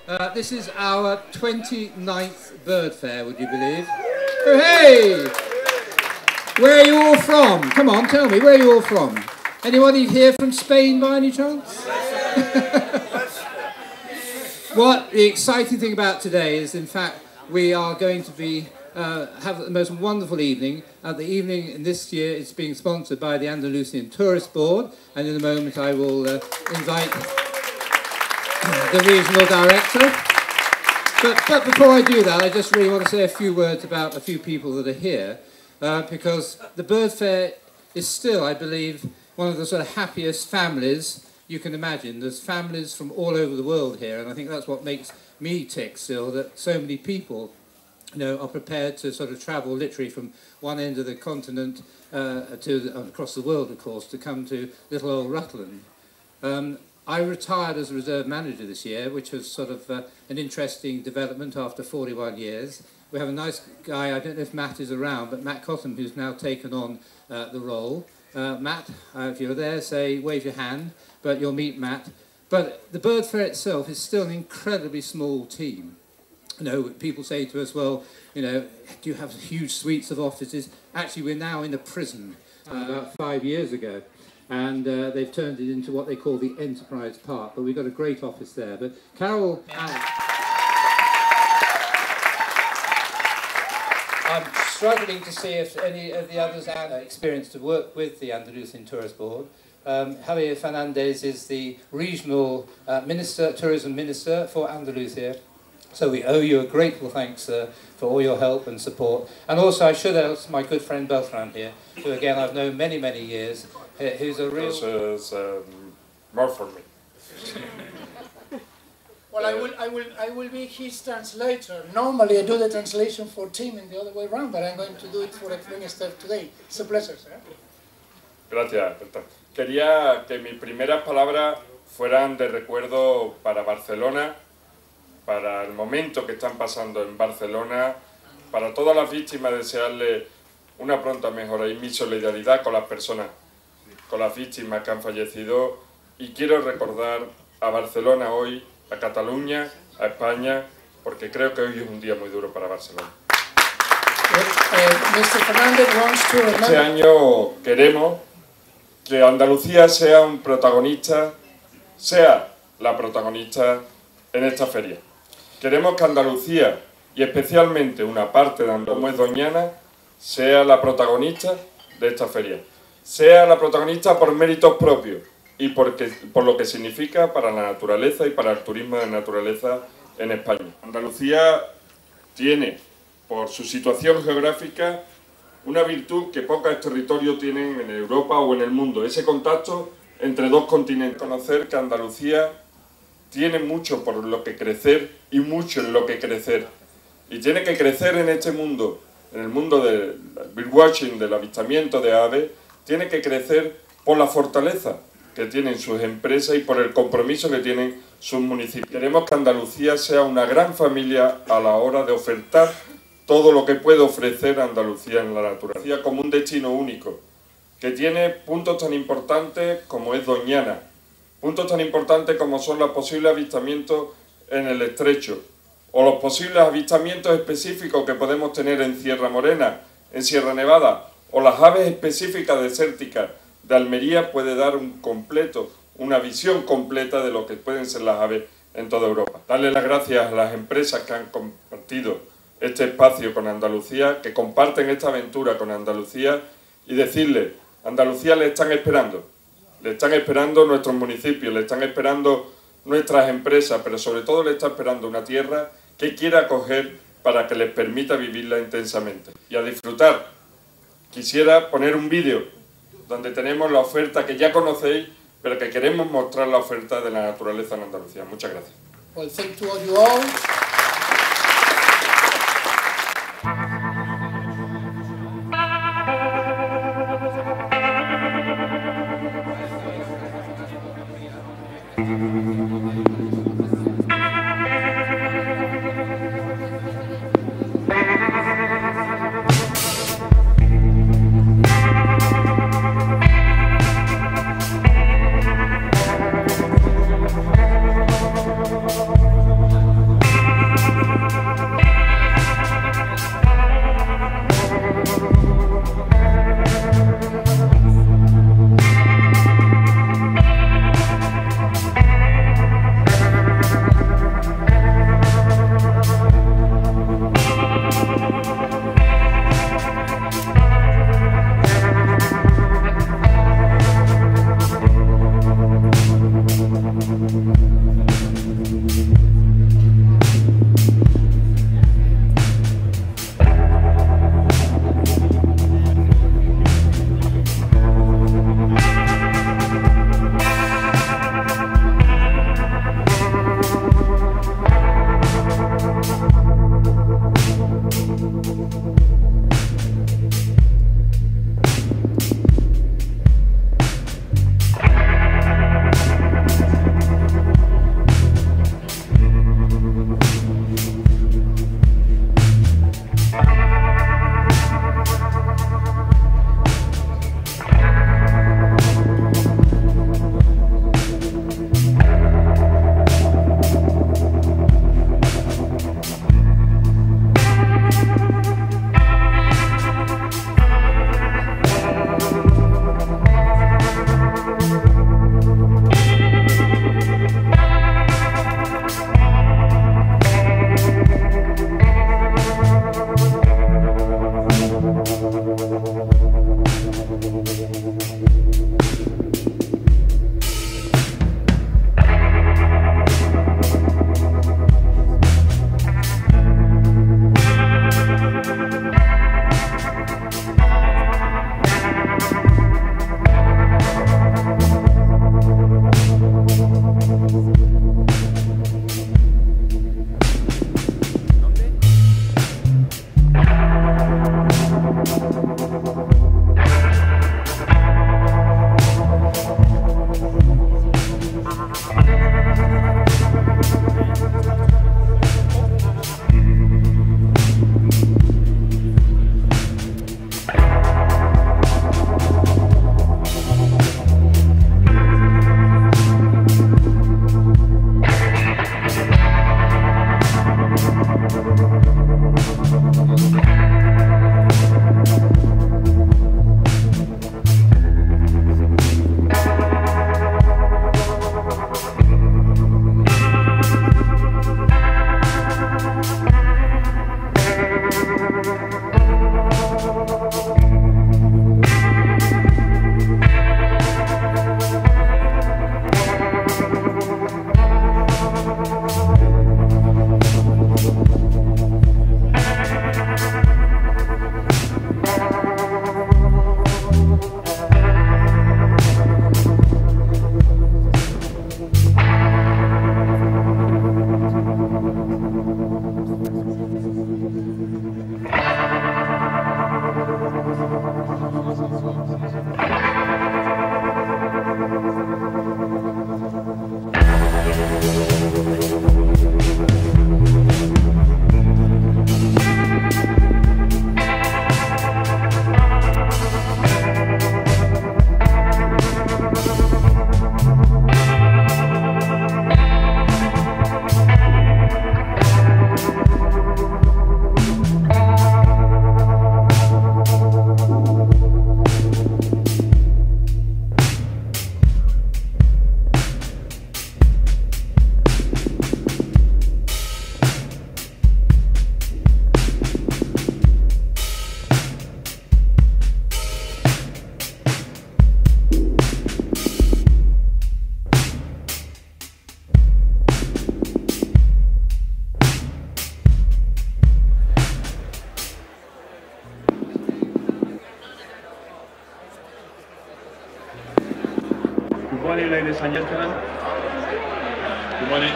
This is our 29th bird fair, would you believe? Oh, hey! Where are you all from? Come on, tell me, where are you all from? Anybody here from Spain by any chance? What the exciting thing about today is, in fact, we are going to be have the most wonderful evening. The evening in this year is being sponsored by the Andalusian Tourist Board, and in a moment I will invite the regional director. But before I do that, I just really want to say a few words about a few people that are here, because the bird fair is still, I believe, one of the sort of happiest families you can imagine. There's families from all over the world here, and I think that's what makes me tick still, that so many people, you know, are prepared to sort of travel literally from one end of the continent across the world, of course, to come to little old Rutland. I retired as a reserve manager this year, which was sort of an interesting development after 41 years. We have a nice guy, I don't know if Matt is around, but Matt Cottam, who's now taken on the role. Matt, if you're there, wave your hand, but you'll meet Matt. But the bird fair itself is still an incredibly small team. You know, people say to us, well, you know, do you have huge suites of offices? Actually, we're now in a prison about 5 years ago. And they've turned it into what they call the Enterprise Park. But we've got a great office there. But Carol... I'm struggling to see if any of the others have experience to work with the Andalusian Tourist Board. Javier Fernandez is the regional tourism minister for Andalusia. So we owe you a grateful thanks for all your help and support. And also I should ask my good friend Beltran here, who again I've known many, many years, who's a real... This is more for me. Well, I will be his translator. Normally I do the translation for Tim and the other way around, but I'm going to do it for the minister today. It's a pleasure, sir. Gracias. Quería que mis primeras palabras fueran de recuerdo para Barcelona, para el momento que están pasando en Barcelona, para todas las víctimas, desearles una pronta mejora y mi solidaridad con las personas, con las víctimas que han fallecido. Y quiero recordar a Barcelona hoy, a Cataluña, a España, porque creo que hoy es un día muy duro para Barcelona. Este año queremos que Andalucía sea un protagonista, sea la protagonista en esta feria. Queremos que Andalucía, y especialmente una parte de Andalucía, como es Doñana, sea la protagonista de esta feria. Sea la protagonista por méritos propios y por lo que significa para la naturaleza y para el turismo de naturaleza en España. Andalucía tiene, por su situación geográfica, una virtud que pocos territorios tienen en Europa o en el mundo, ese contacto entre dos continentes. Conocer que Andalucía tiene mucho por lo que crecer y mucho en lo que crecer. Y tiene que crecer en este mundo, en el mundo del birdwatching, del avistamiento de aves, tiene que crecer por la fortaleza que tienen sus empresas y por el compromiso que tienen sus municipios. Queremos que Andalucía sea una gran familia a la hora de ofertar todo lo que puede ofrecer Andalucía en la naturaleza, como un destino único, que tiene puntos tan importantes como es Doñana, puntos tan importantes como son los posibles avistamientos en el Estrecho, o los posibles avistamientos específicos que podemos tener en Sierra Morena, en Sierra Nevada, o las aves específicas desérticas de Almería puede dar una visión completa de lo que pueden ser las aves en toda Europa. Darle las gracias a las empresas que han compartido este espacio con Andalucía, que comparten esta aventura con Andalucía, y decirle, Andalucía le están esperando nuestros municipios, le están esperando nuestras empresas, pero sobre todo le está esperando una tierra que quiera acoger para que les permita vivirla intensamente y a disfrutar. Quisiera poner un vídeo donde tenemos la oferta que ya conocéis, pero que queremos mostrar la oferta de la naturaleza en Andalucía. Muchas gracias. Well, thank you all. ladies and gentlemen. Good morning.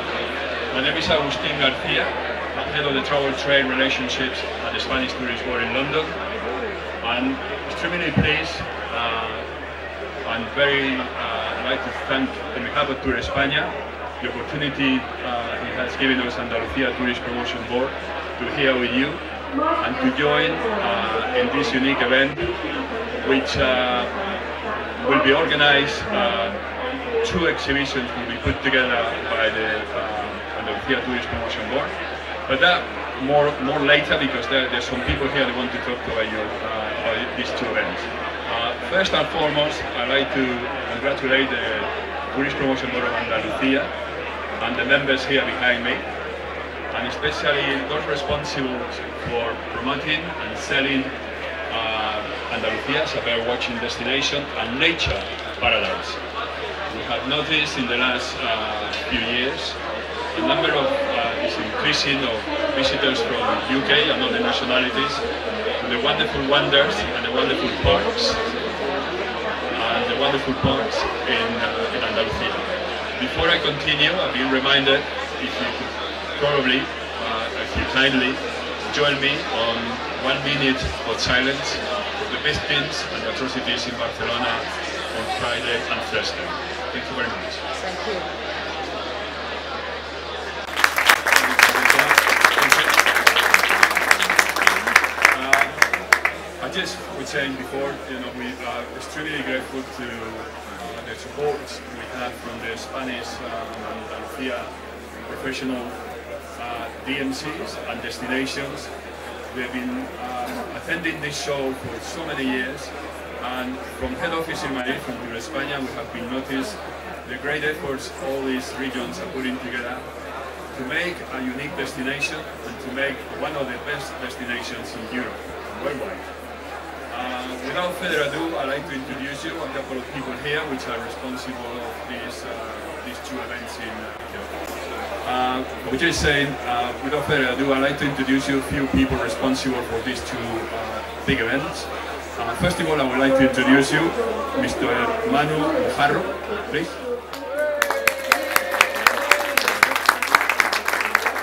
My name is Agustín García. I'm head of the Travel Trade Relationships at the Spanish Tourist Board in London. I'm extremely pleased and very like to thank on behalf of Tour España the opportunity it has given us Andalucía Tourist Promotion Board to here with you and to join in this unique event, which will be organized. Two exhibitions will be put together by the Andalucía Tourist Promotion Board, but that more later, because there's some people here that want to talk about you about these two events. First and foremost, I'd like to congratulate the Tourist Promotion Board of Andalucía and the members here behind me, and especially those responsible for promoting and selling Andalucía as a bird watching destination and nature paradise. We have noticed in the last few years a number of is increasing of visitors from UK and other nationalities to the wonderful wonders and the wonderful parks in Andalucía. Before I continue, I've been reminded if you could probably, if you kindly join me on 1 minute of silence for the victims and atrocities in Barcelona on Friday and Thursday. Thank you very much. Thank you. I just was saying before, you know, we are extremely grateful to the support we have from the Spanish Andalucía professional DMCs and destinations. We've been attending this show for so many years, and from head office in Madrid, from Tour España, we have been noticed the great efforts all these regions are putting together to make a unique destination and to make one of the best destinations in Europe, worldwide. Without further ado, I'd like to introduce you a couple of people here which are responsible of these two events in which is saying, without further ado, I'd like to introduce you a few people responsible for these two big events. First of all, I would like to introduce you Mr. Manu Mojarro, please.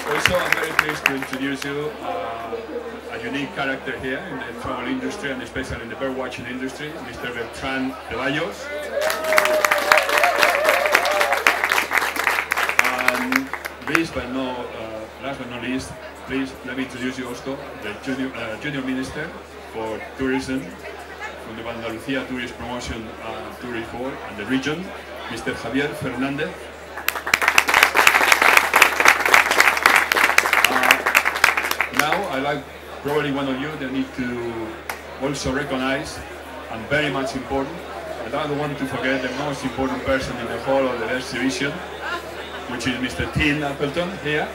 Also, I'm very pleased to introduce you a unique character here in the travel industry and especially in the bird watching industry, Mr. Beltrán Ceballos. And last but not least, please let me introduce you also the Junior Minister for Tourism from the Andalucía Tourist Promotion Tourist Board and the region, Mr. Javier Fernández. Now, I like probably one of you that need to also recognize, and very much important, and I don't want to forget the most important person in the whole of the exhibition, which is Mr. Tim Appleton here.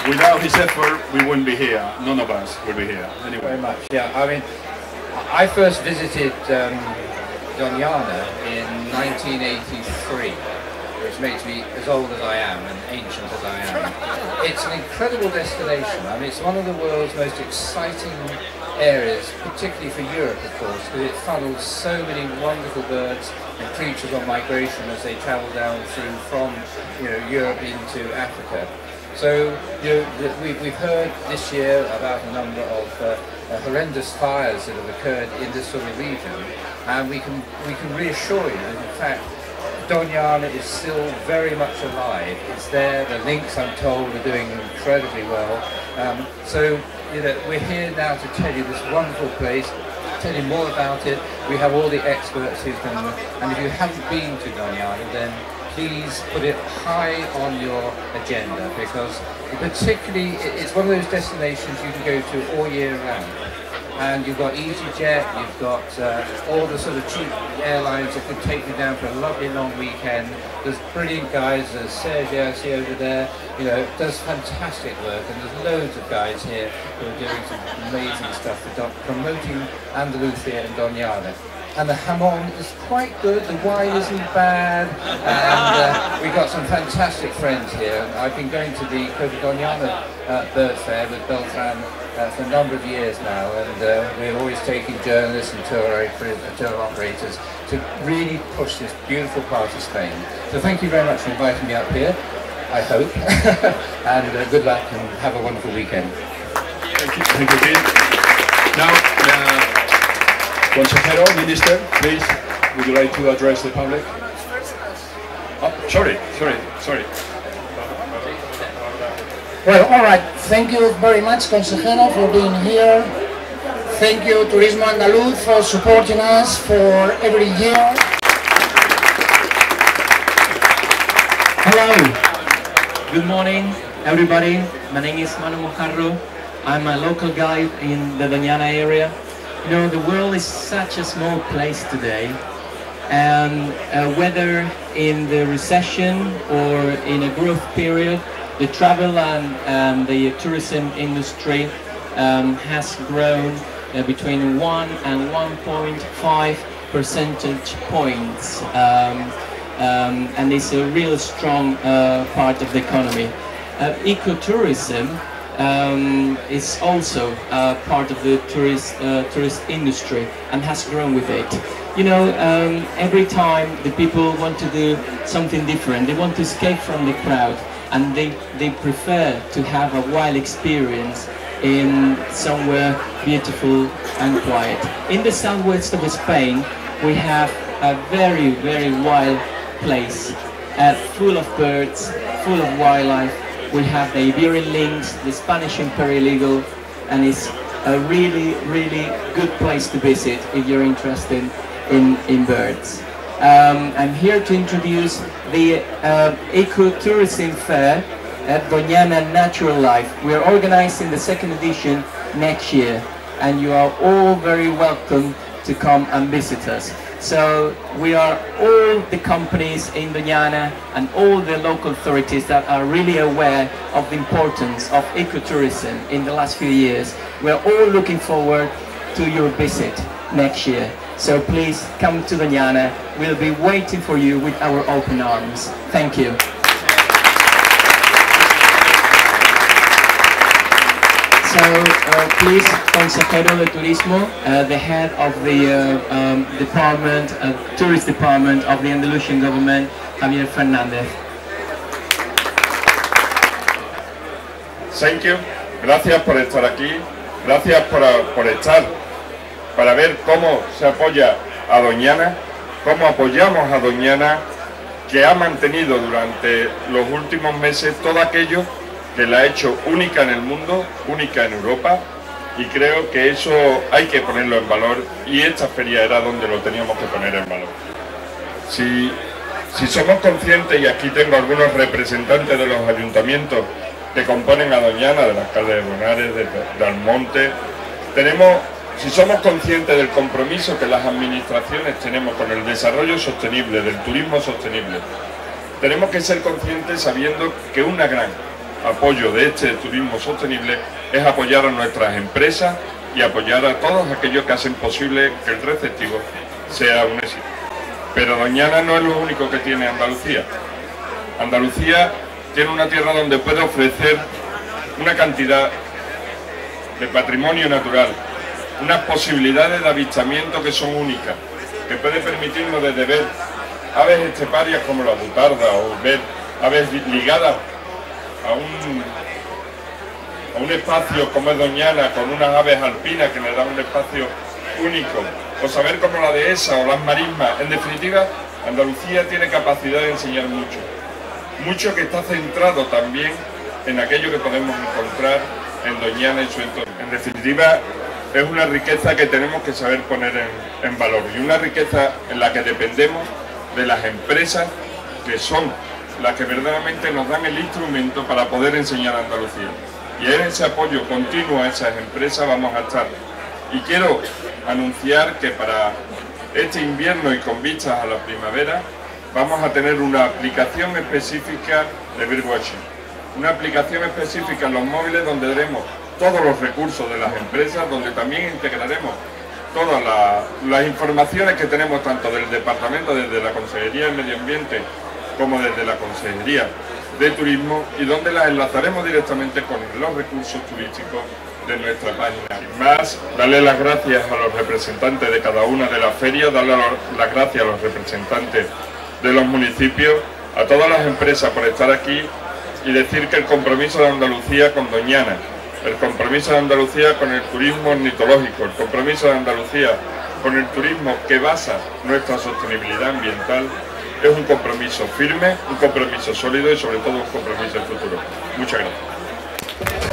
Without his effort, we wouldn't be here. None of us would be here. Anyway. Very much. Yeah, I mean, I first visited Doñana in 1983. Which makes me as old as I am and ancient as I am. It's an incredible destination. I mean, it's one of the world's most exciting areas, particularly for Europe, of course, because it funnels so many wonderful birds and creatures on migration as they travel down through from Europe into Africa. So we've heard this year about a number of horrendous fires that have occurred in this sort of region, and we can reassure you that in fact Doñana is still very much alive. It's there. The links, I'm told, are doing incredibly well. So we're here now to tell you this wonderful place, tell you more about it. We have all the experts who can, and if you haven't been to Doñana, then please put it high on your agenda, because particularly it's one of those destinations you can go to all year round. And you've got EasyJet, you've got all the sort of cheap airlines that could take you down for a lovely long weekend. There's brilliant guys, there's Sergio over there, does fantastic work, and there's loads of guys here who are doing some amazing stuff for promoting Andalusia and Doñana. And the jamon is quite good, the wine isn't bad, and we've got some fantastic friends here. I've been going to the Doñana Bird Fair with Beltrán for a number of years now, and we're always taking journalists and tour operators to really push this beautiful part of Spain. So thank you very much for inviting me up here, I hope, and good luck and have a wonderful weekend. Thank you, Pete. Now, Consejero, Minister, please, would you like to address the public? Oh, sorry. Well, all right. Thank you very much, Consejero, for being here. Thank you, Turismo Andaluz, for supporting us for every year. Hello. Good morning, everybody. My name is Manu Mojarro. I'm a local guide in the Doñana area. You know, the world is such a small place today, and whether in the recession or in a growth period, the travel and the tourism industry has grown between 1 and 1.5 percentage points, and it's a real strong part of the economy. Ecotourism is also part of the tourist industry and has grown with it. You know, every time the people want to do something different, they want to escape from the crowd, and they prefer to have a wild experience in somewhere beautiful and quiet. In the southwest of Spain, we have a very, very wild place, full of birds, full of wildlife. We have the Iberian lynx, the Spanish imperial eagle, and it's a really, really good place to visit if you're interested in birds. I'm here to introduce the Ecotourism Fair at Doñana Natural Life. We're organizing the second edition next year, and you are all very welcome to come and visit us. So we are all the companies in Doñana and all the local authorities that are really aware of the importance of ecotourism in the last few years. We're all looking forward to your visit next year. So please come to Doñana. We'll be waiting for you with our open arms. Thank you. So please, Consejero de Turismo, the head of the tourist department of the Andalusian government, Javier Fernández. Thank you. Gracias por estar aquí. Gracias por estar para ver cómo se apoya a Doñana, cómo apoyamos a Doñana, que ha mantenido durante los últimos meses todo aquello que la ha hecho única en el mundo, única en Europa, y creo que eso hay que ponerlo en valor, y esta feria era donde lo teníamos que poner en valor. Si somos conscientes, y aquí tengo algunos representantes de los ayuntamientos que componen a Doñana, del alcalde de Bonares, de Almonte, si somos conscientes del compromiso que las administraciones tenemos con el desarrollo sostenible, del turismo sostenible, tenemos que ser conscientes sabiendo que una gran apoyo de este turismo sostenible es apoyar a nuestras empresas y apoyar a todos aquellos que hacen posible que el receptivo sea un éxito. Pero Doñana no es lo único que tiene Andalucía. Andalucía tiene una tierra donde puede ofrecer una cantidad de patrimonio natural, unas posibilidades de avistamiento que son únicas, que puede permitirnos desde ver aves esteparias como la butarda o ver aves ligadas a un espacio como es Doñana, con unas aves alpinas que le dan un espacio único, o saber como la dehesa o las marismas. En definitiva, Andalucía tiene capacidad de enseñar mucho que está centrado también en aquello que podemos encontrar en Doñana y su entorno. En definitiva, es una riqueza que tenemos que saber poner en valor, y una riqueza en la que dependemos de las empresas que son las que verdaderamente nos dan el instrumento para poder enseñar a Andalucía. Y en ese apoyo continuo a esas empresas vamos a estar. Y quiero anunciar que para este invierno y con vistas a la primavera vamos a tener una aplicación específica de birdwatching. Una aplicación específica en los móviles donde daremos todos los recursos de las empresas, donde también integraremos todas las informaciones que tenemos tanto del departamento, desde la Consejería de Medio Ambiente, como desde la Consejería de Turismo, y donde las enlazaremos directamente con los recursos turísticos de nuestra página. Sin más, darle las gracias a los representantes de cada una de las ferias, darle las gracias a los representantes de los municipios, a todas las empresas por estar aquí y decir que el compromiso de Andalucía con Doñana, el compromiso de Andalucía con el turismo ornitológico, el compromiso de Andalucía con el turismo que basa nuestra sostenibilidad ambiental, es un compromiso firme, un compromiso sólido y sobre todo un compromiso en futuro. Muchas gracias.